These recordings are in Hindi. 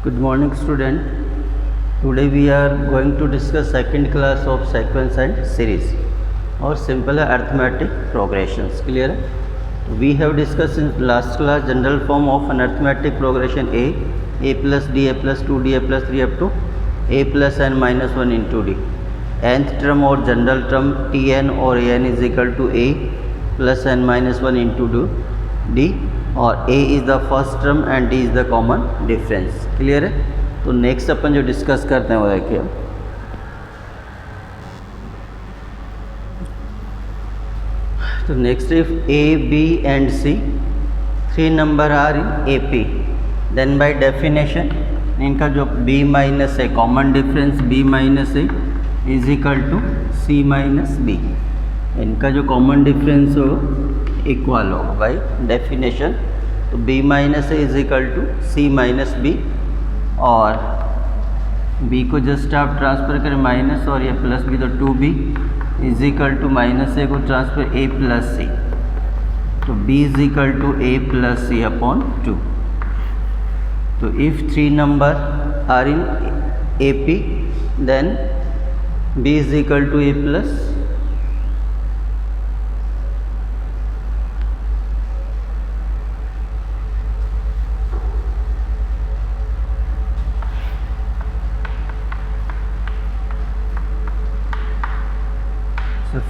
Good morning student. Today we are going to discuss second class of sequence and series or simple arithmetic progressions. Clear? We have discussed in last class general form of an arithmetic progression a plus d, a plus 2d, a plus 3 up to a plus n minus 1 into d. Nth term or general term tn or an is equal to a plus n minus 1 into d और a is the first term and d is the common difference. Clear है? तो नेक्स्ट अपन जो डिस्कस करते हैं वो देखिए, तो next if a b and c three number are in A P, then by definition इनका जो b minus A common difference b minus A is equal to c minus b. इनका जो कॉमन डिफरेंस हो इक्वल होगा बाई डेफिनेशन. तो b minus A is equal to c minus B, और b को जस्ट आप ट्रांसफ़र करें माइनस और ये प्लस b, तो 2b is equal to minus A को ट्रांसफ़र a प्लस सी, तो b is equal to a plus C upon 2. तो if three number are in A P then b is equal to a plus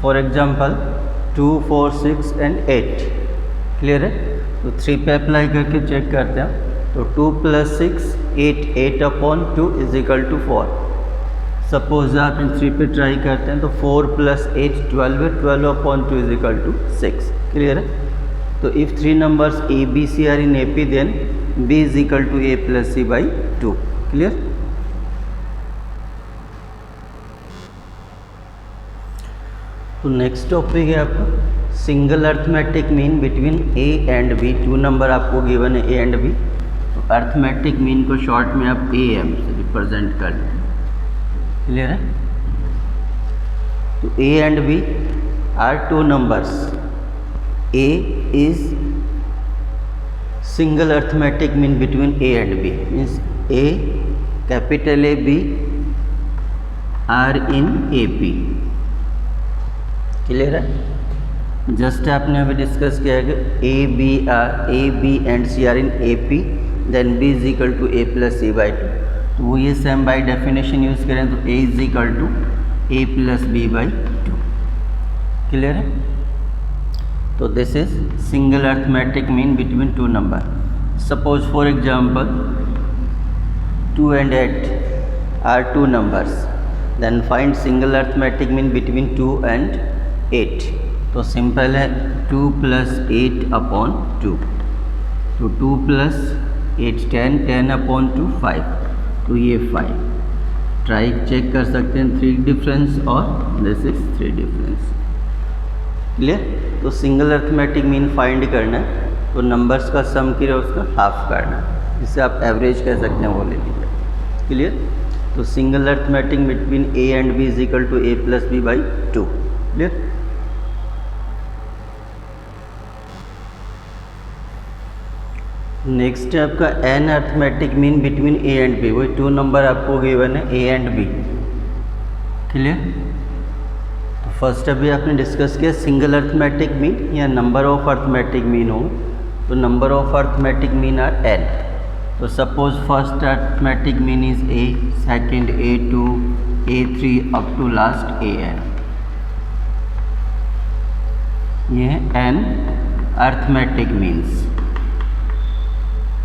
for example 2, 4, 6 and 8. Clear है? तो 3 पे अप्लाई करके चेक करते हैं. तो 2 plus 6 8, 8 upon 2 is equal to 4. Suppose आप इन 3 पे ट्राई करते हैं तो 4 प्लस 8 12 है, 12 upon 2 is equal to 6. Clear है? तो if three numbers A B C are in A P then B is equal to A plus C by 2. Clear? तो नेक्स्ट टॉपिक है आपका single arithmetic mean between A and B. 2 number आपको गिवन है ए एंड बी, तो अर्थमेटिक मीन को शॉर्ट में आप ए एम से रिप्रेजेंट कर लें. क्लियर है? तो A and B are 2 numbers. A is single arithmetic mean between A and B, means A capital A B are in A P. Clear है? जस्ट आपने अभी डिस्कस किया है कि A B and C are in A P then B is equal to A plus C by 2. तो वो ये सेम बाई डेफिनेशन यूज़ करें तो a is equal to A plus B by 2. Clear है? तो this is single arithmetic mean between 2 number. Suppose for example 2 and 8 are 2 numbers, then find single arithmetic mean between 2 and 8. तो सिंपल है 2 प्लस 8 अपॉन 2. तो 2 प्लस 8 10, 10 अपॉन 2 5, तो ये 5. ट्राई चेक कर सकते हैं 3 डिफरेंस और दिस इज 3 डिफरेंस. क्लियर? तो सिंगल अर्थमेटिक मीन फाइंड करना है तो नंबर्स का सम किया उसका हाफ करना है, जिससे आप एवरेज कह सकते हैं वो ले लीजिए. क्लियर? तो single arithmetic between A and b is equal to A plus B by 2. Clear? Next है आपका n arithmetic mean between A and b. वही 2 नंबर आपको गिवन है ए एंड बी. क्लियर? तो फर्स्ट अभी आपने डिस्कस किया सिंगल अर्थमेटिक मीन या नंबर ऑफ अर्थमेटिक मीन हो, तो number of arithmetic mean are n. तो suppose first arithmetic mean is a, second A2, A3 up to last AN. ये है एन अर्थमेटिक मीन्स.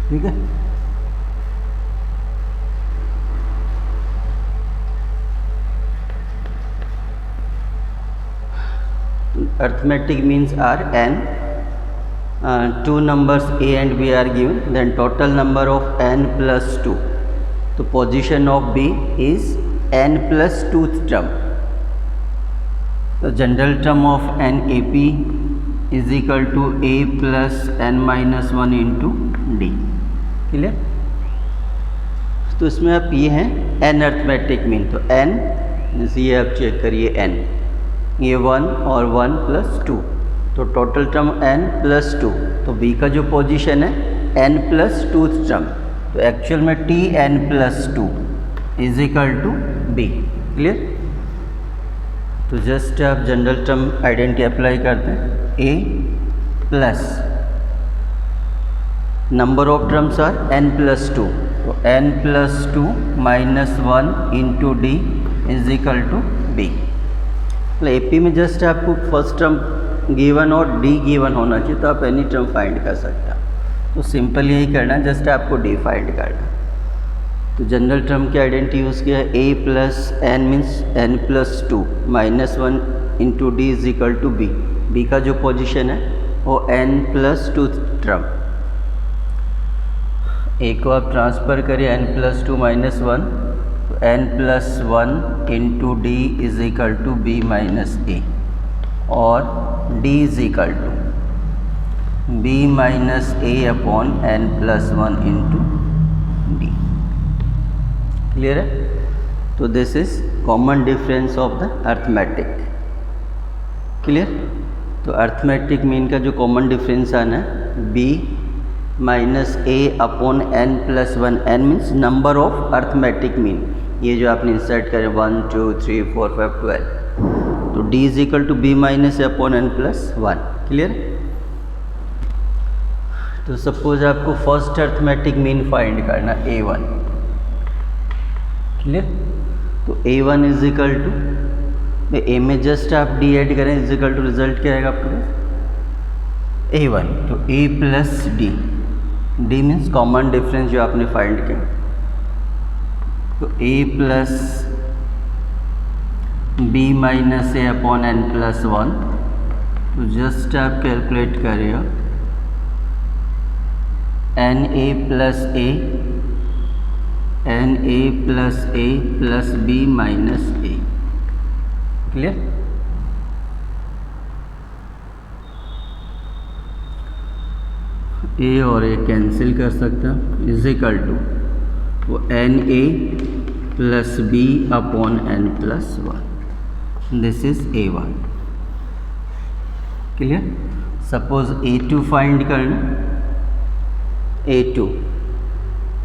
ठीक है? Arithmetic means are N. 2 numbers a and b are given, then total number of n plus 2. तो position of b is n plus 2th term. The general term of n ap is equal to a plus n minus 1 into d. Clear? तो इसमें आप ये हैं n अर्थमेटिक मीन. तो n जैसे ये आप चेक करिए n, ये 1 और 1 प्लस 2, तो टोटल टर्म n प्लस 2. तो b का जो पोजीशन है n प्लस 2th टर्म, तो एक्चुअल में t n plus two is equal to b. Clear? तो जस्ट आप जनरल टर्म आइडेंटिटी अप्लाई करते हैं, a plus number of terms are n plus two, तो n plus two minus one into d is equal to b. मतलब एपी में जस्ट आपको फर्स्ट टर्म गिवन और डी गिवन होना चाहिए, तो आप एनी टर्म फाइंड कर सकते हैं। तो सिंपल यही करना है, जस्ट आपको डी फाइंड करना। तो जनरल टर्म की आइडेंटिटी यूज़ किया है, a plus n means n plus two minus one into d is equal to b. B का जो पोजिशन है वो n plus two term, a को आप ट्रांसफ़र करिए n plus two minus one, तो n plus one into d is equal to B minus a, और d is equal to B minus A upon N plus one into D. Clear है? तो this is common difference of the arithmetic. Clear? तो अर्थमेटिक मीन का जो कॉमन डिफरेंस आना है B minus A upon N plus one, N means number of arithmetic mean, ये जो आपने इंसर्ट करें 1 2 3 4 5 12, तो D is equal to B minus A upon N plus one. Clear? तो सपोज आपको फर्स्ट अर्थमेटिक मीन फाइंड करना a1। क्लियर? तो a1 इज इक्वल टू, ए में जस्ट आप डी ऐड करें इज इक्वल टू रिजल्ट क्या आएगा आपके पास a1, तो a plus d, d means common difference जो आपने फाइंड किया, तो a plus b minus A upon N plus one, तो जस्ट आप कैलकुलेट करिएगा n A plus a, n A plus a plus b minus a. Clear? A और ए कैंसिल कर सकते हैं, इज इक्वल टू वो n A plus B upon N plus one, this is a1। Clear? Suppose a2 find करना, a2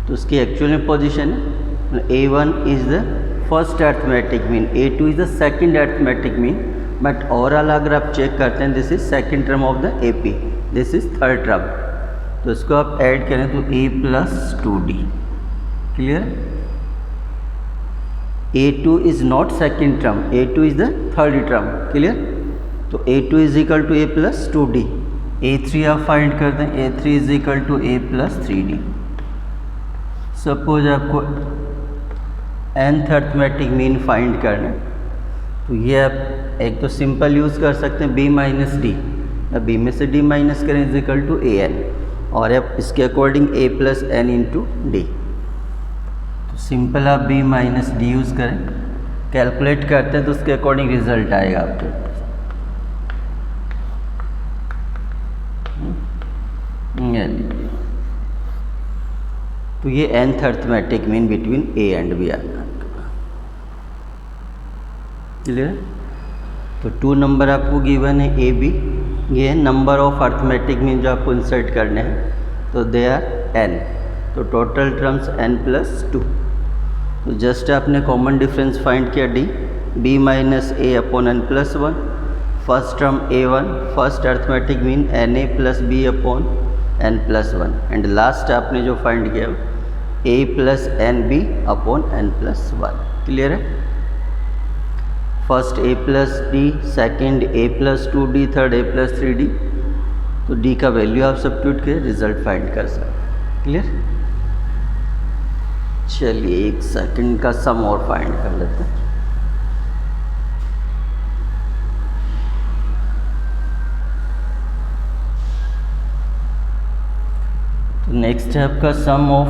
तो उसकी एक्चुअल में पोजीशन है a1 is the first arithmetic mean, a2 is the second arithmetic mean, but overall अगर आप चेक करते हैं this is second term of the AP, this is third term, तो इसको आप ऐड करें तो a plus two D. Clear? a2 is not second term, a2 is the third term. Clear? तो a2 is equal to a plus two D, a3 आप फाइंड करते हैं, a3 is equal to a plus three D. Suppose आपको nth अर्थमेटिक मीन फाइंड करना है, तो ये आप एक तो सिंपल यूज़ कर सकते हैं b माइनस डी, b में से d माइनस करें is equal to a n, और आप इसके according a plus N into D, तो सिंपल आप b माइनस डी यूज़ करें, कैलकुलेट करते हैं तो उसके अकॉर्डिंग रिजल्ट आएगा आपके। तो ये nth arithmetic mean between a and b आना। क्लियर? तो 2 नंबर आपको गिवन है a b, ये नंबर ऑफ अर्थमेटिक मीन जो आपको इंसर्ट करने हैं, तो दे आर n, तो total terms n plus two. तो जस्ट आपने कॉमन डिफरेंस फाइंड किया d, b minus A upon N plus one, first term a1, first arithmetic mean N A plus B upon N plus one, and last आपने जो फाइंड किया a plus n b upon N plus one. Clear है? First a plus d, second a plus two d, third a plus three d, तो d का वैल्यू आप सब्स्टिट्यूट के रिजल्ट फाइंड कर सकते हैं। क्लियर? चलिए एक सेकंड का सम और फाइंड कर लेते हैं। तो नेक्स्ट है आपका sum of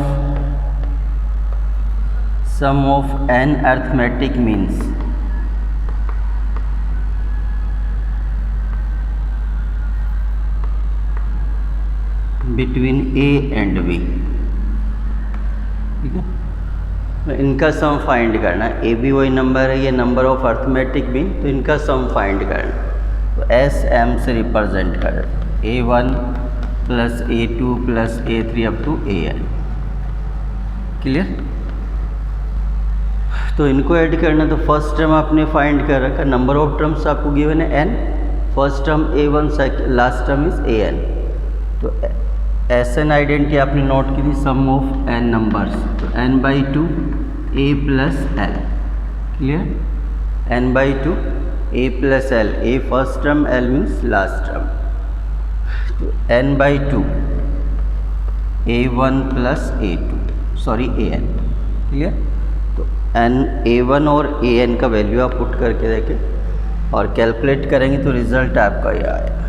n arithmetic means between a and b। ठीक है? तो इनका सम फाइंड करना है, ए बी वही नंबर है, ये नंबर ऑफ अर्थमेटिक मीन, तो इनका सम फाइंड करना, तो एस एम से रिप्रेजेंट करें a1 plus a2 plus a3 up to an। Clear. तो इनको ऐड करना, तो फर्स्ट टर्म आपने फाइंड कर रखा, नंबर ऑफ टर्म्स आपको गिवन है n, first term a1, last term is an। तो SN आइडेंटिटी आपने नोट की थी, सम ऑफ n नंबर्स, तो n/2 a plus l, clear. n/2 a plus l, a first term, l means last term, तो n/2 a1 plus a2 sorry an, clear. तो a1 और an का वैल्यू आप पुट करके देखें और कैलकुलेट करेंगे तो रिजल्ट आपका ये आएगा।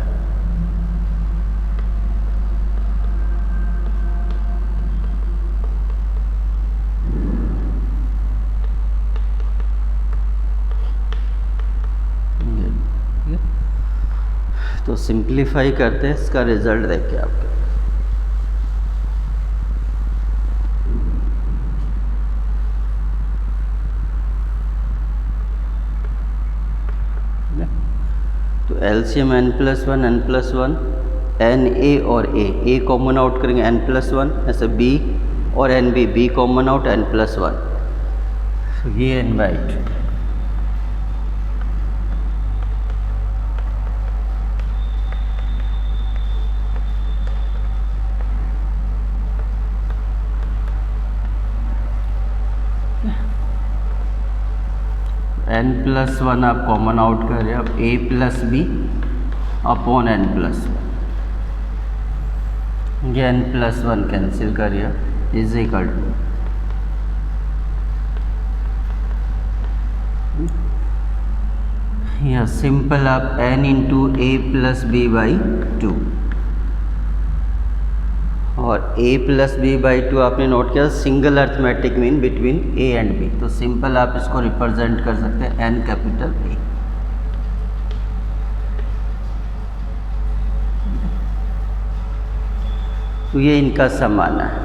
तो सिंप्लीफाई करते हैं, इसका रिजल्ट देखिए आपके। तो LCM n+1 n+1 n a और a कॉमन आउट करेंगे n+1, ऐसे b और b कॉमन आउट n+1, तो ये n/2 n+1 आप कॉमन आउट कर रहे हैं, अब a plus B upon n+1, ये n+1 कैंसिल करिए, इज इक्वल टू या सिंपल आप n into a plus B by 2, और a प्लस बी बाई 2 आपने नोट किया single arithmetic mean between a and b, तो सिंपल आप इसको रिप्रेजेंट कर सकते हैं n कैपिटल A। तो ये इनका सम आना है,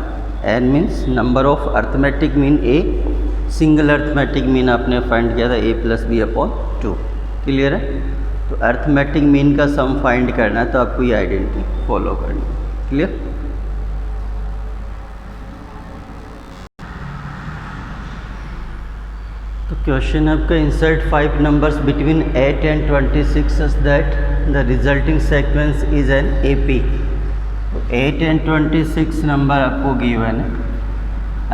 n means number of arithmetic mean a, single arithmetic mean आपने फाइंड किया था a plus B upon 2, clear है। तो अर्थमेटिक मीन का सम फाइंड करना है तो आपको ये आइडेंटिटी फॉलो करनी है, क्लियर। तो क्वेश्चन आपका insert 5 numbers between 8 and 26 such that the resulting sequence is an AP। तो 8 एंड 26 नंबर आपको गिवन है,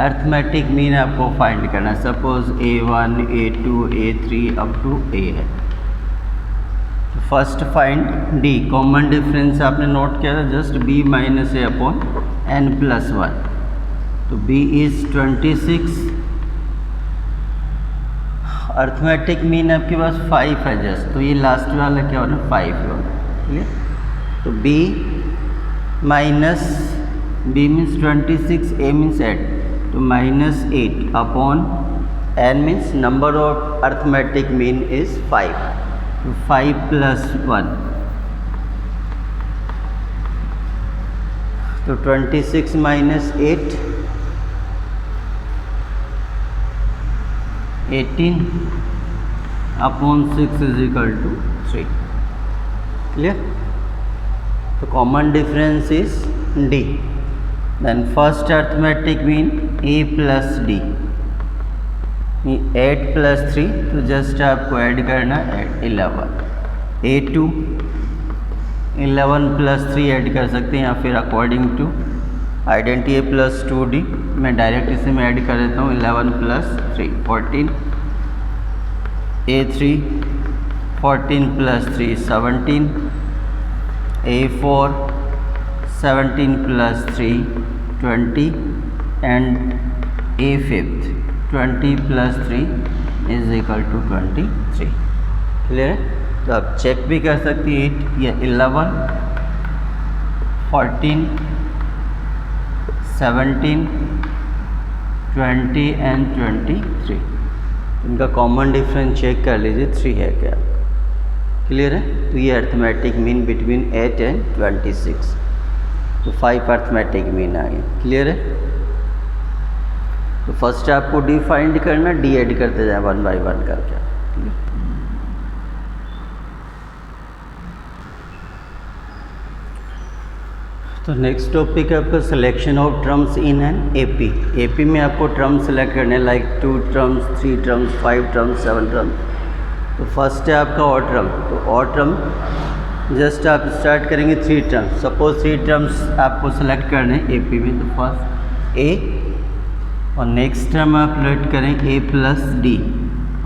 अर्थमेटिक मीन आपको फाइंड करना है। Suppose A1 A2 A3 up to A है। First find D, common difference आपने नोट किया था just B minus A upon n+1, तो B इज 26, अर्थमेटिक मीन आपके पास 5 है जस्ट, तो ये लास्ट वाला क्या होना 5 होना, क्लियर। तो b minus b means 26, a means 8, तो -8 upon n means number of arithmetic mean is 5, तो 5 प्लस 1, तो 26 minus 8 18 upon 6 is equal to 3, clear. तो common difference is D, then first arithmetic mean A plus D, 8 plus 3, तो जस्ट आपको ऐड करना है 11, A2 11 प्लस 3 ऐड कर सकते हैं, या फिर according to identity A plus 2D मैं डायरेक्ट इसे में ऐड कर देता हूँ, 11 plus 3 14, A3 14 plus 3 17, A4 17 plus 3 20, and A5 20 plus 3 is equal to 23, clear है। तो आप चेक भी कर सकती हैं 8 या 11 14 17 20 एंड 23, इनका कॉमन डिफरेंस चेक कर लीजिए 3 है क्या, क्लियर है। तो ये अर्थमेटिक मीन बिटवीन 8 एंड 26, तो 5 अर्थमेटिक मीन आ गया, क्लियर है। तो फर्स्ट आपको D फाइंड करना, D ऐड करते जाए 1 बाई 1 करके, तो नेक्स्ट टॉपिक है आपका selection of terms in an AP. AP में आपको टर्म्स सेलेक्ट करने like 2 terms, 3 terms, 5 terms, 7 terms. तो फर्स्ट है आपका ऑड टर्म। तो ऑड टर्म जस्ट आप स्टार्ट करेंगे 3 टर्म्स। सपोज 3 टर्म्स आपको सेलेक्ट करने हैं एपी में। तो फर्स्ट ए और नेक्स्ट टर्म आप लेट करें ए प्लस डी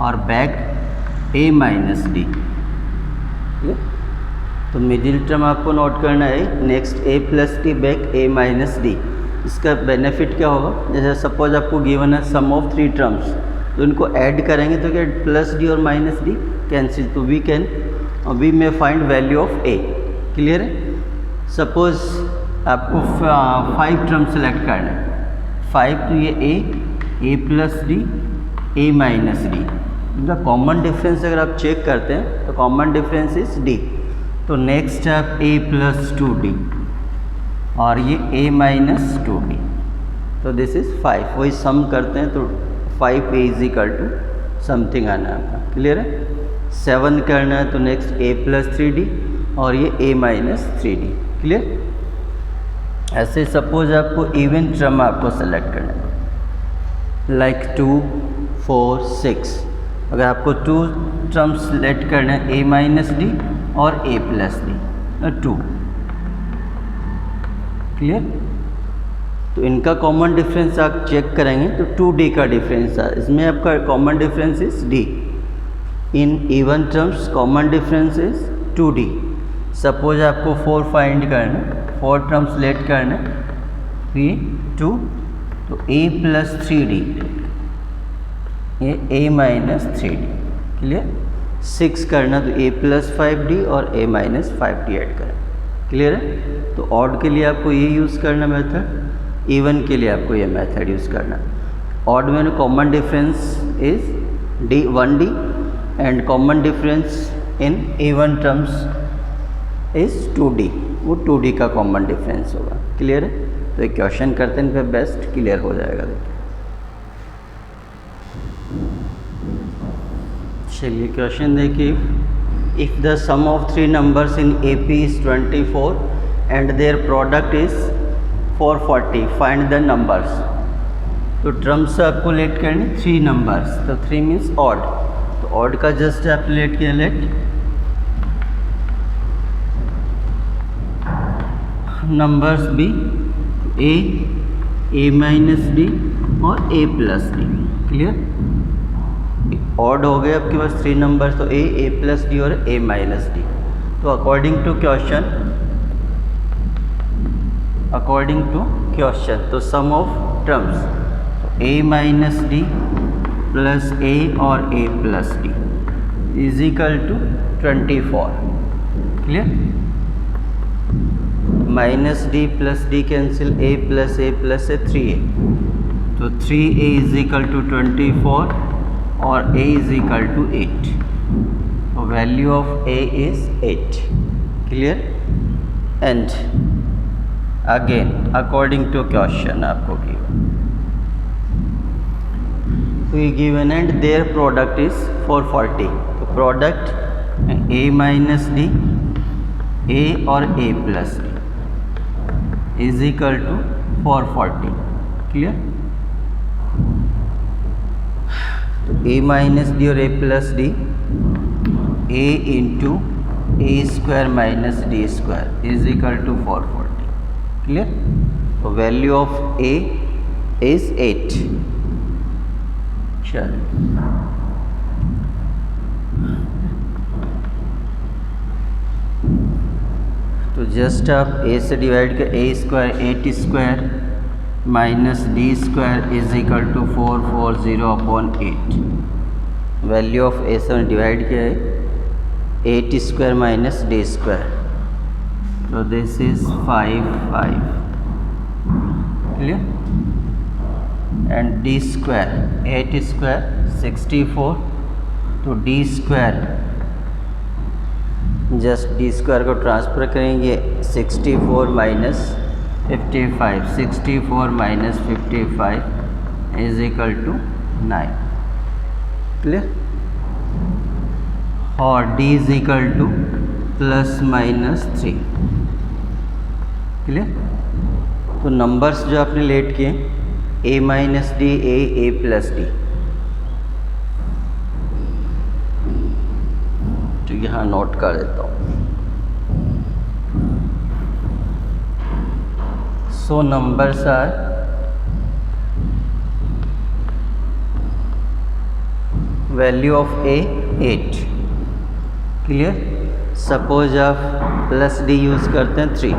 और बैक ए माइनस डी। तो मिडिल टर्म आपको नोट करना है नेक्स्ट ए प्लस डी बैक ए माइनस डी। इसका बेनिफिट क्या होगा, जैसे सपोज आपको गिवन है सम ऑफ 3 टर्म्स, तो इनको ऐड करेंगे तो क्या प्लस डी और माइनस डी कैंसिल, तो we may find value of A. Clear है। सपोज आपको 5 टर्म सेलेक्ट करना है। 5 तो ये A plus D, A minus D. इनका कॉमन डिफरेंस अगर आप चेक करते हैं तो कॉमन डिफरेंस इज डी। तो नेक्स्ट है आप ए प्लस 2d और ये ए माइनस 2d। तो दिस इज़ 5। वही सम करते हैं तो 5a is equal to something आना है आपका। क्लियर है। 7 करना है तो नेक्स्ट ए प्लस 3d और ये ए माइनस 3d। क्लियर। ऐसे सपोज आपको इवन टर्म आपको सेलेक्ट करना है लाइक 2, 4, 6। अगर आपको 2 टर्म्स सेलेक्ट करना है ए माइनस डी और ए प्लस डी 2। क्लियर। तो इनका कॉमन डिफरेंस आप चेक करेंगे तो 2d का डिफरेंस है। इसमें आपका common difference is d। In even terms common difference is 2d। Suppose आपको 4 फाइंड करना, 4 टर्म्स सेलेक्ट करना, तो ये 2 तो a प्लस 3d, ये a माइनस 3d। क्लियर। 6 करना तो a प्लस 5d और a माइनस 5d ऐड करें। क्लियर है। तो ऑड के लिए आपको ये यूज़ करना मेथड, इवन के लिए आपको ये मेथड यूज़ करना। ऑड में common difference is d 1d and common difference in even terms is 2d। वो 2d का कॉमन डिफरेंस होगा। क्लियर है। तो एक क्वेश्चन करते हैं, फिर बेस्ट क्लियर हो जाएगा। देखिए चलिए क्वेश्चन देखिए। If the sum of 3 numbers in AP is 24 and their product is 440, find the numbers. तो टर्म्स आपको लेट करने 3 नंबर्स। तो 3 मीन्स ऑड। तो ऑड का जस्ट आप लेट किया, let numbers be a minus d और a plus d. Clear. Odd हो गए आपके पास 3 नंबर, तो ए प्लस डी और ए माइनस डी। तो अकॉर्डिंग टू क्वेश्चन तो sum of terms a minus d plus a और a plus d is equal to 24। Clear. Minus d plus d cancel, a plus a 3a। तो 3a इज इक्वल टू 24 और a इज इक्वल टू 8। तो value of a is 8। Clear. And again according to question आपको गिवन, तो ये given and their product is 440। तो product a minus d, a और a plus d is equal to 440। Clear. A minus d और a plus D, a into a square minus d square is equal to 440। Clear. तो वैल्यू ऑफ ए इज 8। चलिए तो जस्ट आप a से डिवाइड कर a square 8 square minus d square is equal to 440 upon 8। Value of a से डिवाइड किया है 8 स्क्वायर माइनस डी स्क्वायर, तो this is 5। Clear. And d square 8 square 64, तो d square just d square को ट्रांसफ़र करेंगे 64 minus 55, 64 minus 55 is equal to 9। Clear. और d is equal to plus minus 3। Clear. तो नंबर्स जो आपने लेट किए a minus d a plus d, तो यहाँ नोट कर देता हूँ। So numbers are value of a 8, clear. Suppose आप प्लस डी यूज़ करते हैं 3,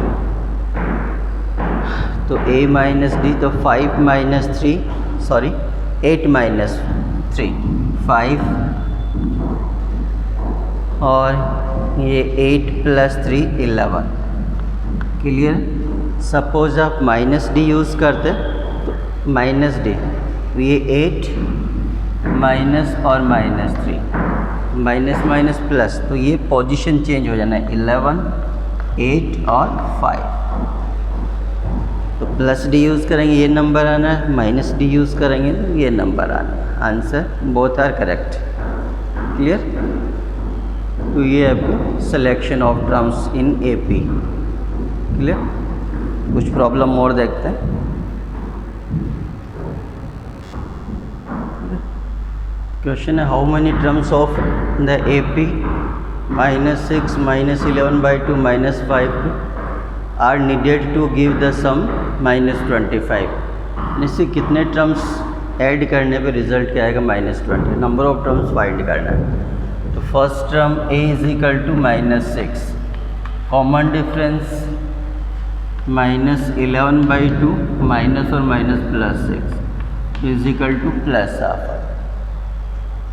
तो a माइनस डी, तो 5 माइनस 3 सॉरी 8 माइनस 3 5, और ये 8 प्लस 3 11, क्लियर। सपोज आप माइनस डी यूज़ करते तो माइनस डी, तो ये 8 माइनस और माइनस 3, माइनस माइनस प्लस, तो ये पोजीशन चेंज हो जाना है 11 8 और 5। तो प्लस डी यूज़ करेंगे ये नंबर आना है, माइनस डी यूज़ करेंगे तो ये नंबर आना है। Answer both are correct, clear. तो ये आपको selection of terms in AP, clear. कुछ प्रॉब्लम और देखते हैं। क्वेश्चन है how many terms of the AP -6 -11/2 -5 are needed to give the sum -25। इससे कितने टर्म्स ऐड करने पे रिजल्ट क्या आएगा -20। नंबर ऑफ टर्म्स फाइंड करना है। तो first term a = -6, common difference -11/2 minus और माइनस +6 +12।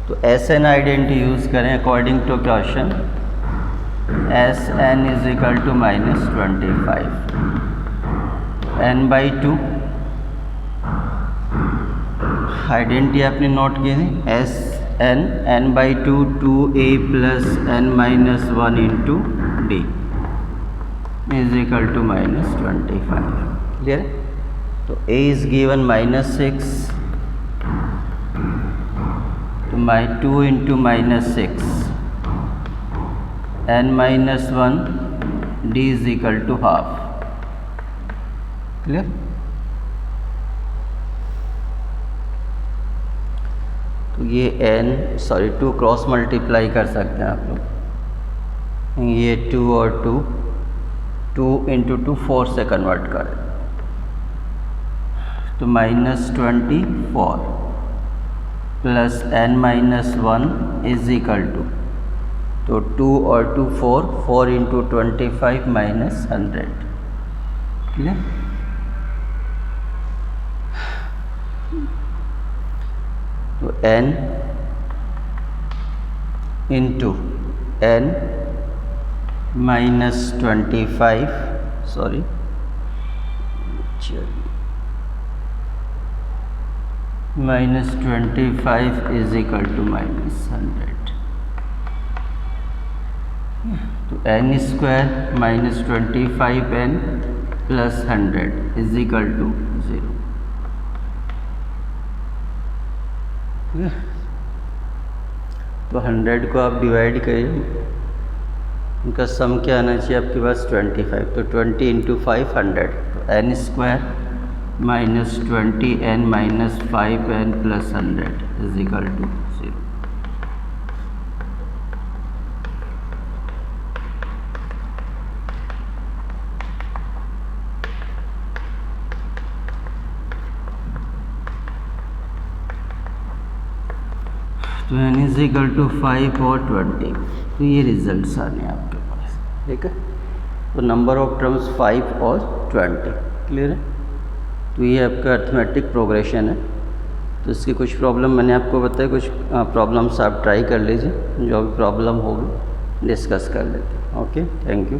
तो एस एन आइडेंटिटी यूज़ करें according to question. S N = -25, n/2 identity आपने नोट की थी, S N n/2 2a + n-1 into d = -25, clear. तो a इज़ गिवन -6, तो 2 इंटू -6 n-1 d = ½ क्लियर। तो ये n 2 क्रॉस मल्टीप्लाई कर सकते हैं आप लोग, ये 2 और 2 इंटू 2 4 से कन्वर्ट करें तो -24 प्लस n-1 = तो 2 और 2 4 इंटू 25 -100, क्लियर। तो n इंटू n -25 सॉरी -25 = -100। तो n² -25n + 100 = 0। तो 100 को आप डिवाइड करिए, उनका सम क्या आना चाहिए आपके पास 25, तो 20 इंटू 5 100, तो n² -20n - 5n + 100 = 0। तो n = 5 और 20, तो ये रिजल्ट्स आने हैं आपके पास, ठीक है। तो नंबर ऑफ टर्म्स 5 और 20, क्लियर है। तो ये आपका अर्थमेटिक प्रोग्रेशन है। तो इसकी कुछ प्रॉब्लम मैंने आपको बताया, कुछ प्रॉब्लम्स आप ट्राई कर लीजिए, जो भी प्रॉब्लम होगी डिस्कस कर लेते हैं। Okay, thank you.